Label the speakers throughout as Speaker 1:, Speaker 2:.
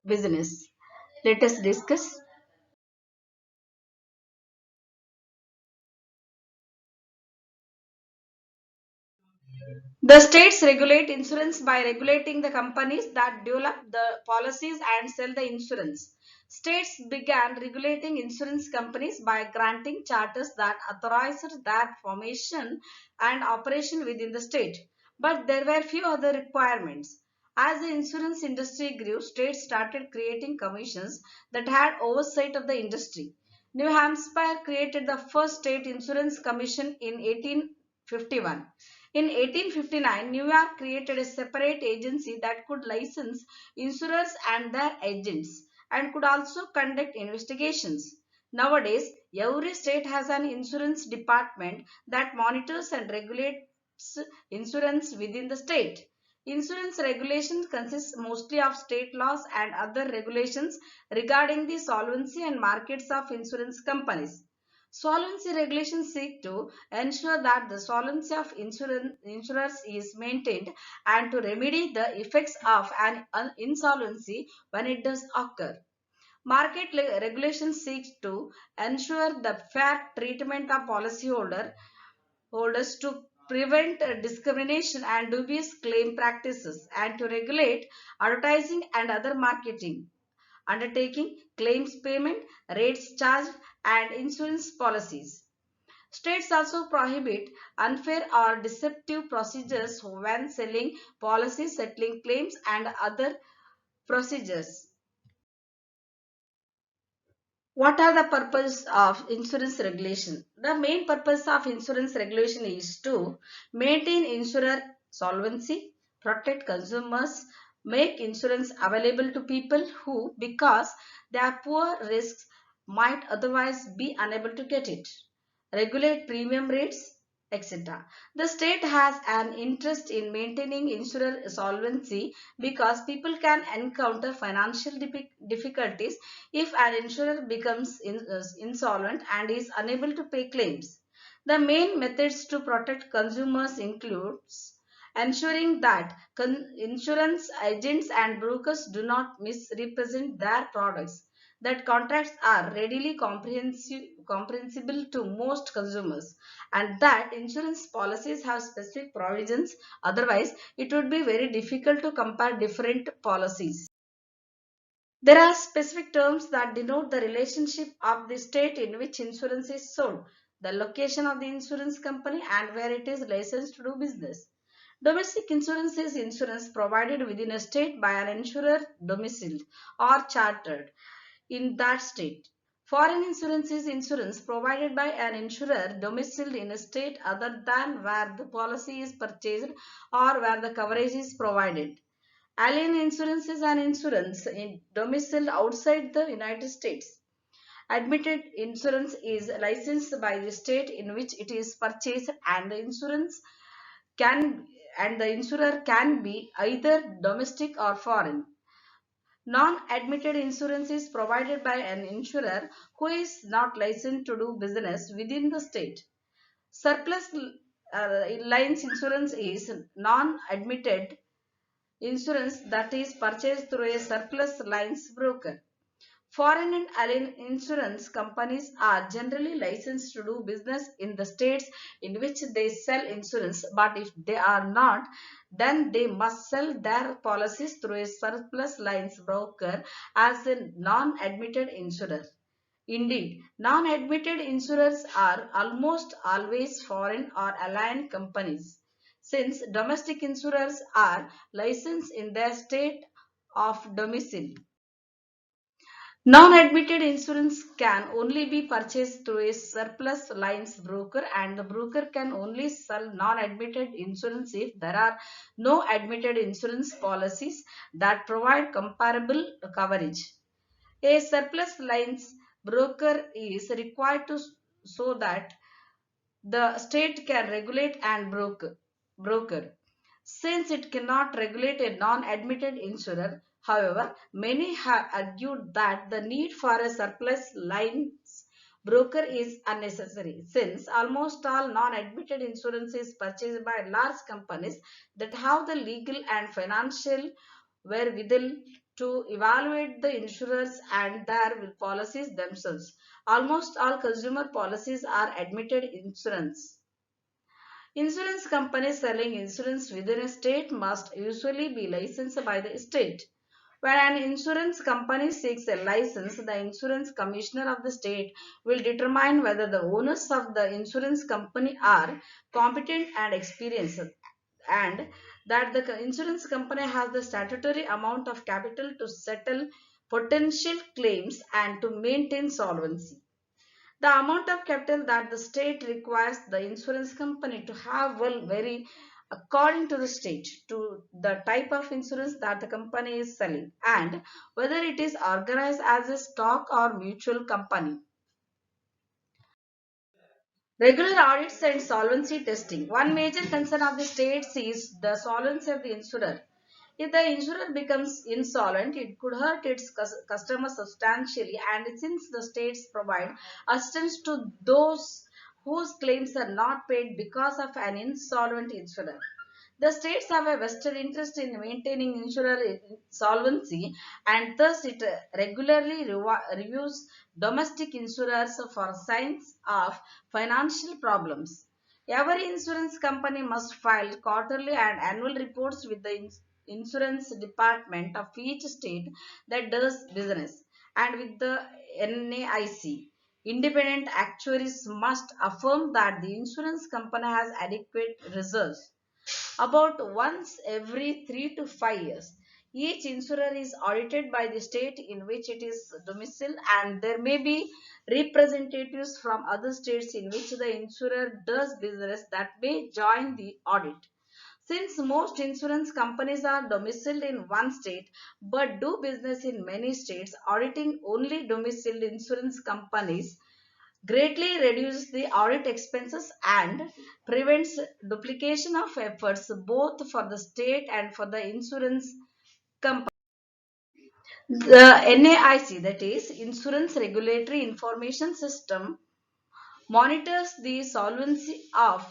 Speaker 1: business. Let us discuss. The states regulate insurance by regulating the companies that develop the policies and sell the insurance. States began regulating insurance companies by granting charters that authorized their formation and operation within the state. But there were few other requirements. As the insurance industry grew, states started creating commissions that had oversight of the industry. New Hampshire created the first state insurance commission in 1851. In 1859, New York created a separate agency that could license insurers and their agents and could also conduct investigations. Nowadays, every state has an insurance department that monitors and regulates insurance within the state. Insurance regulations consist mostly of state laws and other regulations regarding the solvency and markets of insurance companies. Solvency regulations seek to ensure that the solvency of insurers is maintained and to remedy the effects of an insolvency when it does occur. Market regulations seek to ensure the fair treatment of holders to prevent discrimination and dubious claim practices and to regulate advertising and other marketing undertaking, claims payment, rates charged, and insurance policies. States also prohibit unfair or deceptive procedures when selling policies, settling claims, and other procedures. What are the purpose of insurance regulation? The main purpose of insurance regulation is to maintain insurer solvency, protect consumers, make insurance available to people who, because they are poor risks, might otherwise be unable to get it, regulate premium rates, etc. The state has an interest in maintaining insurer solvency because people can encounter financial difficulties if an insurer becomes insolvent and is unable to pay claims. The main methods to protect consumers includes ensuring that insurance agents and brokers do not misrepresent their products, that contracts are readily comprehensible to most consumers, and that insurance policies have specific provisions. Otherwise, it would be very difficult to compare different policies. There are specific terms that denote the relationship of the state in which insurance is sold, the location of the insurance company, and where it is licensed to do business. Domestic insurance is insurance provided within a state by an insurer domiciled or chartered in that state. Foreign insurance is insurance provided by an insurer domiciled in a state other than where the policy is purchased or where the coverage is provided. Alien insurance is an insurance domiciled outside the United States. Admitted insurance is licensed by the state in which it is purchased, and can the insurer can be either domestic or foreign. Non-admitted insurance is provided by an insurer who is not licensed to do business within the state. Surplus lines insurance is non-admitted insurance that is purchased through a surplus lines broker. Foreign and alien insurance companies are generally licensed to do business in the states in which they sell insurance, but if they are not, then they must sell their policies through a surplus lines broker as a non-admitted insurer. Indeed, non-admitted insurers are almost always foreign or alien companies, since domestic insurers are licensed in their state of domicile. Non-admitted insurance can only be purchased through a surplus lines broker, and the broker can only sell non-admitted insurance if there are no admitted insurance policies that provide comparable coverage. A surplus lines broker is required to so that the state can regulate and broker. Since it cannot regulate a non-admitted insurer, however, many have argued that the need for a surplus lines broker is unnecessary, since almost all non-admitted insurance is purchased by large companies that have the legal and financial wherewithal to evaluate the insurers and their policies themselves. Almost all consumer policies are admitted insurance. Insurance companies selling insurance within a state must usually be licensed by the state. When an insurance company seeks a license, the insurance commissioner of the state will determine whether the owners of the insurance company are competent and experienced, and that the insurance company has the statutory amount of capital to settle potential claims and to maintain solvency. The amount of capital that the state requires the insurance company to have will vary according to the state, to the type of insurance that the company is selling, and whether it is organized as a stock or mutual company. Regular audits and solvency testing. One major concern of the states is the solvency of the insurer. If the insurer becomes insolvent, it could hurt its customers substantially, and since the states provide assistance to those whose claims are not paid because of an insolvent insurer. The states have a vested interest in maintaining insurer solvency, and thus it regularly reviews domestic insurers for signs of financial problems. Every insurance company must file quarterly and annual reports with the insurance department of each state that does business and with the NAIC. Independent actuaries must affirm that the insurance company has adequate reserves. About once every 3 to 5 years, each insurer is audited by the state in which it is domiciled, and there may be representatives from other states in which the insurer does business that may join the audit. Since most insurance companies are domiciled in one state but do business in many states, auditing only domiciled insurance companies greatly reduces the audit expenses and prevents duplication of efforts both for the state and for the insurance company. The NAIC, that is Insurance Regulatory Information System, monitors the solvency of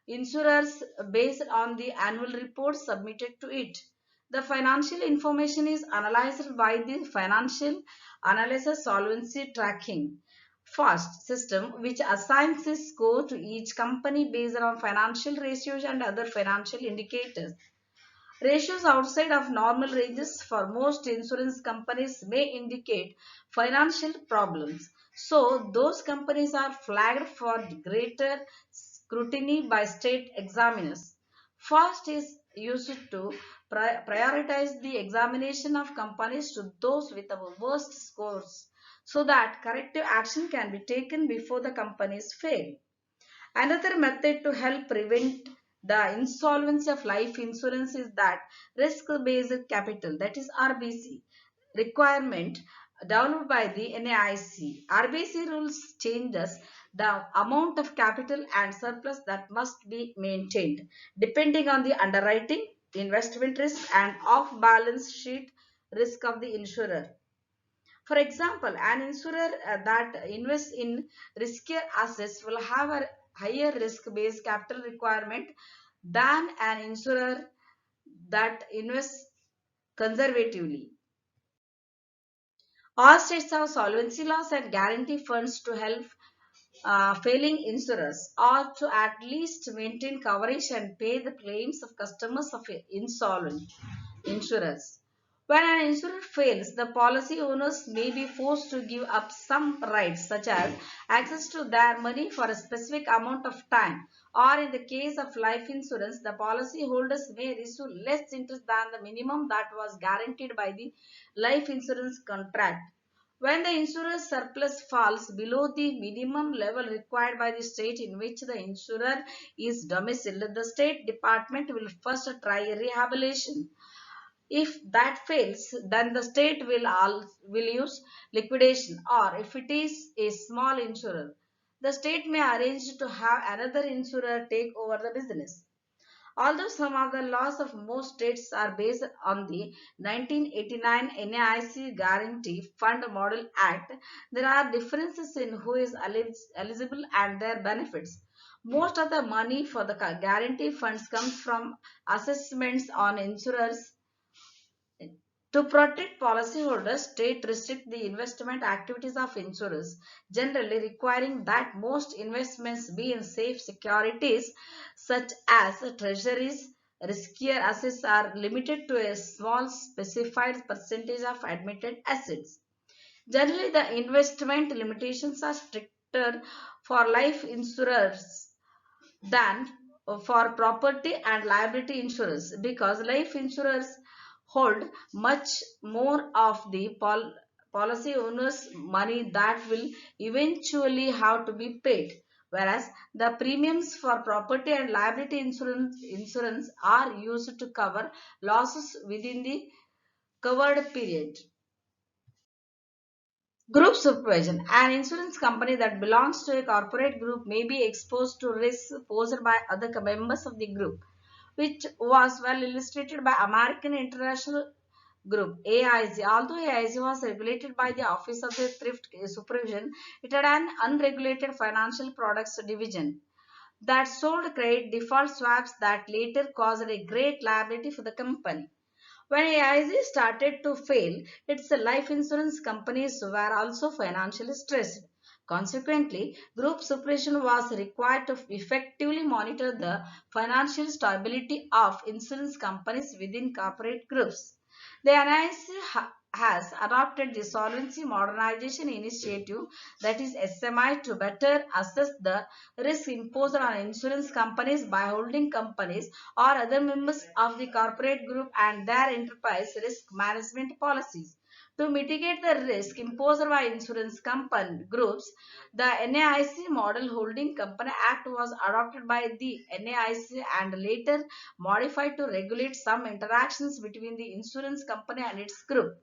Speaker 1: insurers based on the annual reports submitted to it. The financial information is analyzed by the Financial Analysis Solvency Tracking FAST system, which assigns a score to each company based on financial ratios and other financial indicators. Ratios outside of normal ranges for most insurance companies may indicate financial problems. So, those companies are flagged for greater scrutiny by state examiners. FAST is used to prioritize the examination of companies to those with the worst scores so that corrective action can be taken before the companies fail. Another method to help prevent the insolvency of life insurance is that risk-based capital, that is RBC, requirement developed by the NAIC. RBC rules changes the amount of capital and surplus that must be maintained depending on the underwriting, investment risk and off-balance sheet risk of the insurer. For example, an insurer that invests in riskier assets will have a higher risk-based capital requirement than an insurer that invests conservatively. All states have solvency laws and guarantee funds to help failing insurers or to at least maintain coverage and pay the claims of customers of insolvent insurers. When an insurer fails, the policy owners may be forced to give up some rights, such as access to their money for a specific amount of time, or in the case of life insurance, the policy holders may receive less interest than the minimum that was guaranteed by the life insurance contract. When the insurer's surplus falls below the minimum level required by the state in which the insurer is domiciled, the State Department will first try a rehabilitation. If that fails, then the state will use liquidation, or if it is a small insurer, the state may arrange to have another insurer take over the business. Although some of the laws of most states are based on the 1989 NAIC Guarantee Fund Model Act, there are differences in who is eligible and their benefits. Most of the money for the guarantee funds comes from assessments on insurers To protect policyholders, state restrict the investment activities of insurers, generally requiring that most investments be in safe securities such as treasuries. Riskier assets are limited to a small specified percentage of admitted assets. Generally, the investment limitations are stricter for life insurers than for property and liability insurance, because life insurers hold much more of the policy owners money that will eventually have to be paid, whereas the premiums for property and liability insurance are used to cover losses within the covered period. Group supervision. An insurance company that belongs to a corporate group may be exposed to risks posed by other members of the group, which was well illustrated by American International Group AIG. Although AIG was regulated by the Office of the Thrift Supervision, it had an unregulated financial products division that sold credit default swaps that later caused a great liability for the company. When AIG started to fail, its life insurance companies were also financially stressed. Consequently, group supervision was required to effectively monitor the financial stability of insurance companies within corporate groups. The NIC has adopted the Solvency Modernization Initiative, that is SMI, to better assess the risk imposed on insurance companies by holding companies or other members of the corporate group and their enterprise risk management policies. To mitigate the risk imposed by insurance company groups, the NAIC Model Holding Company Act was adopted by the NAIC and later modified to regulate some interactions between the insurance company and its group.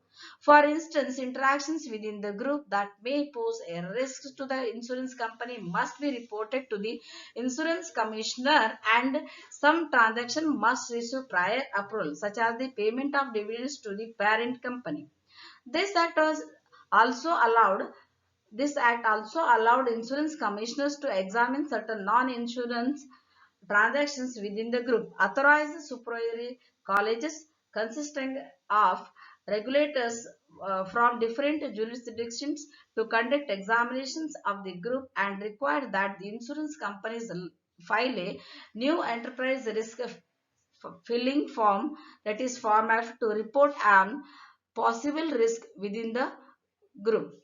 Speaker 1: For instance, interactions within the group that may pose a risk to the insurance company must be reported to the insurance commissioner, and some transaction must receive prior approval, such as the payment of dividends to the parent company. This act was also allowed this act also allowed insurance commissioners to examine certain non-insurance transactions within the group. Authorized supervisory colleges consisting of regulators from different jurisdictions to conduct examinations of the group and require that the insurance companies file a new enterprise risk filling form, that is Form F, to report on possible risk within the group.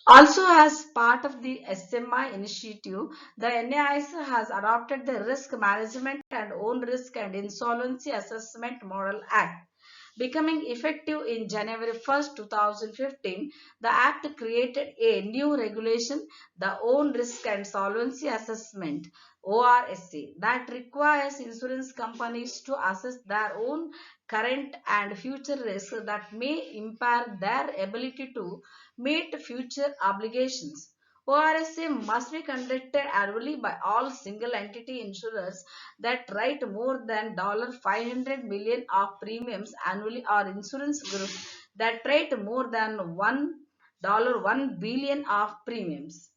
Speaker 1: Also, as part of the SMI initiative, the NAIC has adopted the Risk Management and Own Risk and Insolvency Assessment Model Act. Becoming effective in January 1st, 2015, the Act created a new regulation, the Own Risk and Solvency Assessment (ORSA), that requires insurance companies to assess their own current and future risks that may impair their ability to meet future obligations. ORSA must be conducted annually by all single entity insurers that write more than $500 million of premiums annually, or insurance groups that write more than $1 billion of premiums.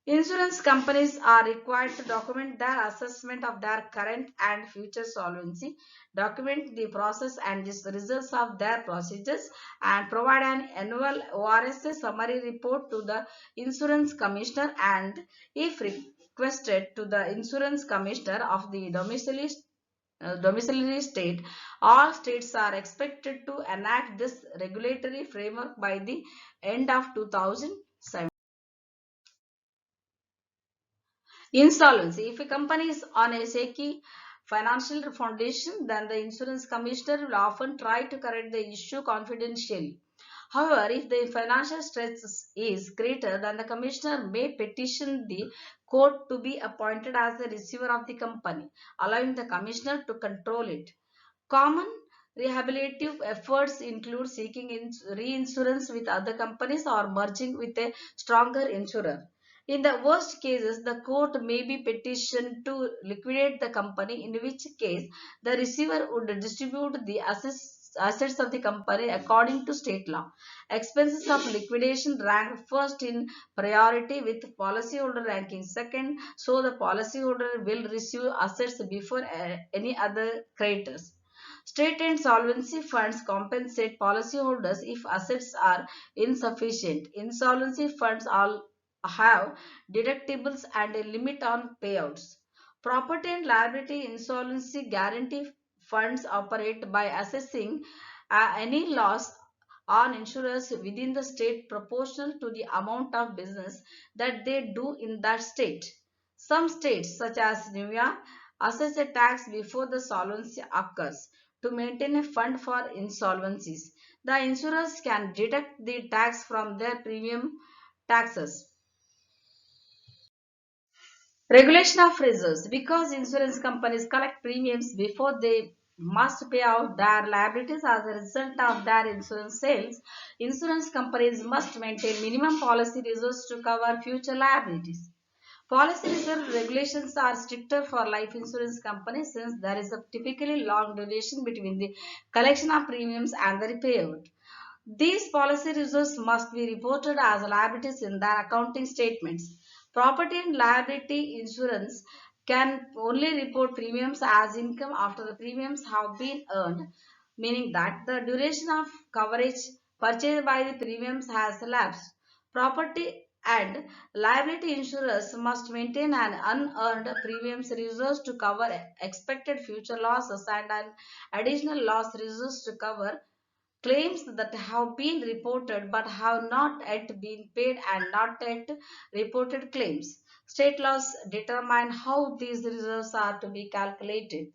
Speaker 1: Insurance companies are required to document their assessment of their current and future solvency, document the process and the results of their procedures, and provide an annual ORSA summary report to the insurance commissioner, and, if requested, to the insurance commissioner of the domiciliary state. All states are expected to enact this regulatory framework by the end of 2007. Insolvency. If a company is on a shaky financial foundation, then the insurance commissioner will often try to correct the issue confidentially. However, if the financial stress is greater, then the commissioner may petition the court to be appointed as the receiver of the company, allowing the commissioner to control it. Common rehabilitative efforts include seeking reinsurance with other companies or merging with a stronger insurer. In the worst cases, the court may be petitioned to liquidate the company, in which case the receiver would distribute the assets of the company according to state law. Expenses of liquidation rank first in priority, with policyholder ranking second, so the policyholder will receive assets before any other creditors. State and solvency funds compensate policyholders if assets are insufficient. Insolvency funds all have deductibles and a limit on payouts. Property and liability insolvency guarantee funds operate by assessing any loss on insurers within the state proportional to the amount of business that they do in that state. Some states, such as New York, assess a tax before the solvency occurs to maintain a fund for insolvencies. The insurers can deduct the tax from their premium taxes. Regulation of reserves. Because insurance companies collect premiums before they must pay out their liabilities as a result of their insurance sales, insurance companies must maintain minimum policy reserves to cover future liabilities. Policy reserve regulations are stricter for life insurance companies since there is a typically long duration between the collection of premiums and the payout. These policy reserves must be reported as liabilities in their accounting statements. Property and liability insurance can only report premiums as income after the premiums have been earned, meaning that the duration of coverage purchased by the premiums has elapsed. Property and liability insurers must maintain an unearned premiums reserves to cover expected future losses and an additional loss reserves to cover claims that have been reported but have not yet been paid and not yet reported claims. State laws determine how these reserves are to be calculated.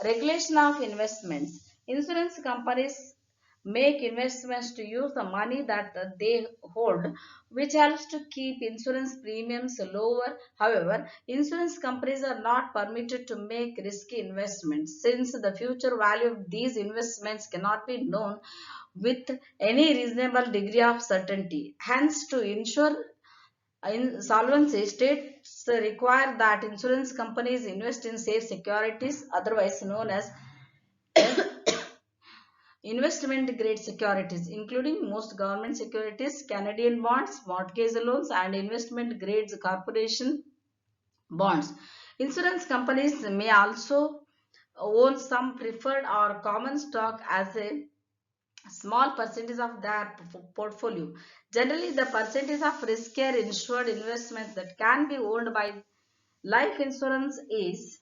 Speaker 1: Regulation of investments. Insurance companies make investments to use the money that they hold, which helps to keep insurance premiums lower. However, insurance companies are not permitted to make risky investments since the future value of these investments cannot be known with any reasonable degree of certainty. Hence, to ensure solvency, states require that insurance companies invest in safe securities, otherwise known as investment grade securities, including most government securities, Canadian bonds, mortgage loans, and investment grade corporation bonds. Insurance companies may also own some preferred or common stock as a small percentage of their portfolio. Generally, the percentage of riskier insured investments that can be owned by life insurance is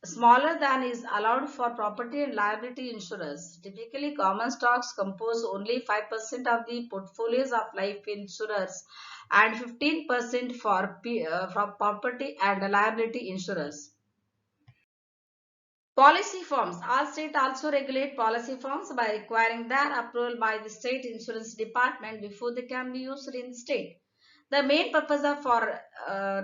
Speaker 1: smaller than is allowed for property and liability insurers. Typically, common stocks compose only 5% of the portfolios of life insurers and 15% for property and liability insurers. Policy forms. All states also regulate policy forms by requiring their approval by the state insurance department before they can be used in state. The main purpose for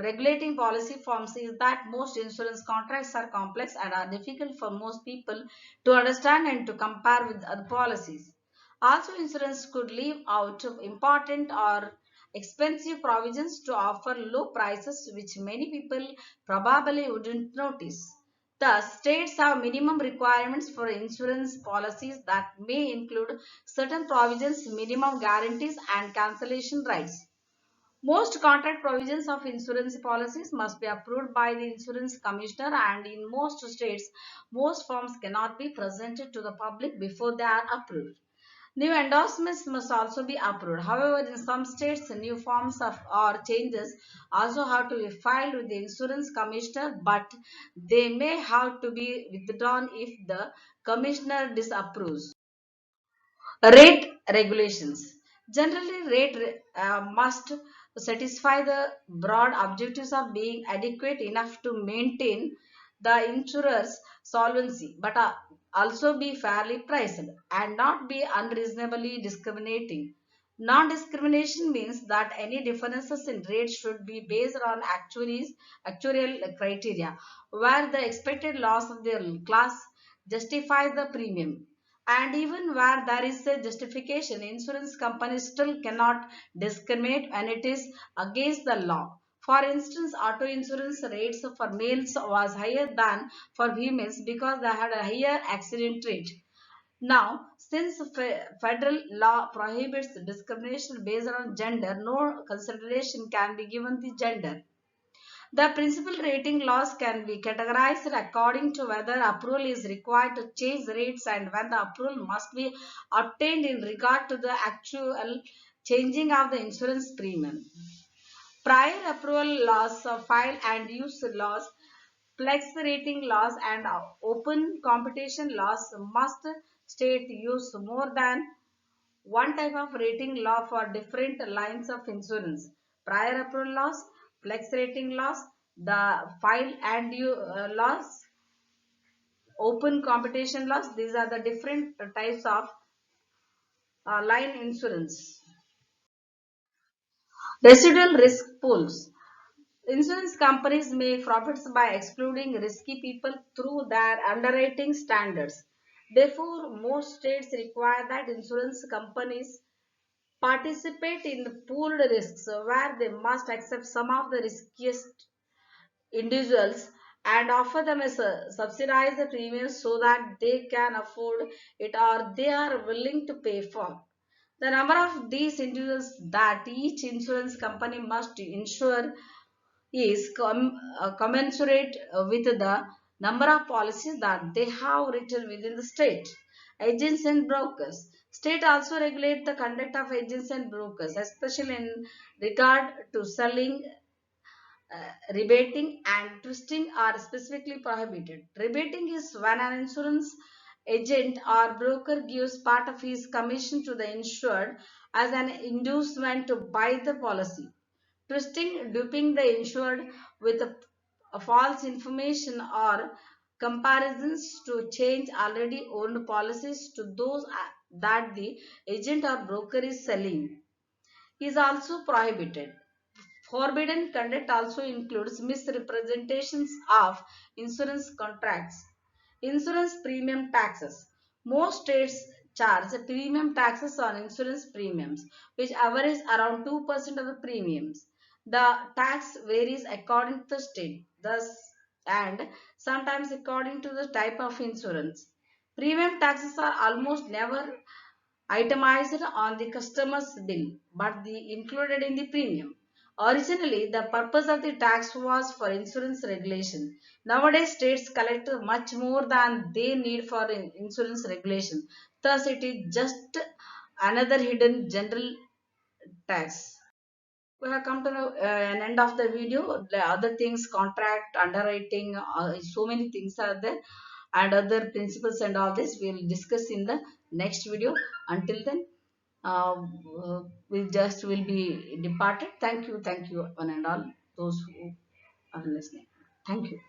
Speaker 1: regulating policy forms is that most insurance contracts are complex and are difficult for most people to understand and to compare with other policies. Also, insurance could leave out important or expensive provisions to offer low prices, which many people probably wouldn't notice. Thus, states have minimum requirements for insurance policies that may include certain provisions, minimum guarantees, and cancellation rights. Most contract provisions of insurance policies must be approved by the insurance commissioner, and in most states, most forms cannot be presented to the public before they are approved. New endorsements must also be approved. However, in some states, new forms of or changes also have to be filed with the insurance commissioner, but they may have to be withdrawn if the commissioner disapproves. Rate regulations. Generally, rate must satisfy the broad objectives of being adequate enough to maintain the insurer's solvency, but also be fairly priced and not be unreasonably discriminating. Non-discrimination means that any differences in rates should be based on actuarial criteria, where the expected loss of the class justifies the premium. And even where there is a justification, insurance companies still cannot discriminate when it is against the law. For instance, auto insurance rates for males was higher than for females because they had a higher accident rate. Now, since federal law prohibits discrimination based on gender, no consideration can be given the gender. The principal rating laws can be categorized according to whether approval is required to change rates and when the approval must be obtained in regard to the actual changing of the insurance premium. Prior approval laws, file and use laws, flex rating laws and open competition laws must state use more than one type of rating law for different lines of insurance. Prior approval laws, flex rating laws, the file and laws, open competition laws. These are the different types of line insurance. Residual risk pools. Insurance companies make profits by excluding risky people through their underwriting standards. Therefore, most states require that insurance companies participate in the pooled risks where they must accept some of the riskiest individuals and offer them a subsidized premium so that they can afford it or they are willing to pay for. The number of these individuals that each insurance company must insure is commensurate with the number of policies that they have written within the state. Agents and brokers. State also regulate the conduct of agents and brokers, especially in regard to selling, rebating and twisting are specifically prohibited. Rebating is when an insurance agent or broker gives part of his commission to the insured as an inducement to buy the policy. Twisting, duping the insured with a false information or comparisons to change already owned policies to those that the agent or broker is selling is also prohibited. Forbidden conduct also includes misrepresentations of insurance contracts. Insurance premium taxes. Most states charge premium taxes on insurance premiums, which average around 2% of the premiums. The tax varies according to the state, thus and sometimes according to the type of insurance. Premium taxes are almost never itemized on the customer's bill but included in the premium. Originally, the purpose of the tax was for insurance regulation. Nowadays, states collect much more than they need for insurance regulation. Thus, it is just another hidden general tax. We have come to an end of the video. The other things, contract, underwriting, so many things are there, and other principles and all this we will discuss in the next video. Until then, uh, we just will be departed. Thank you, one and all those who are listening. Thank you.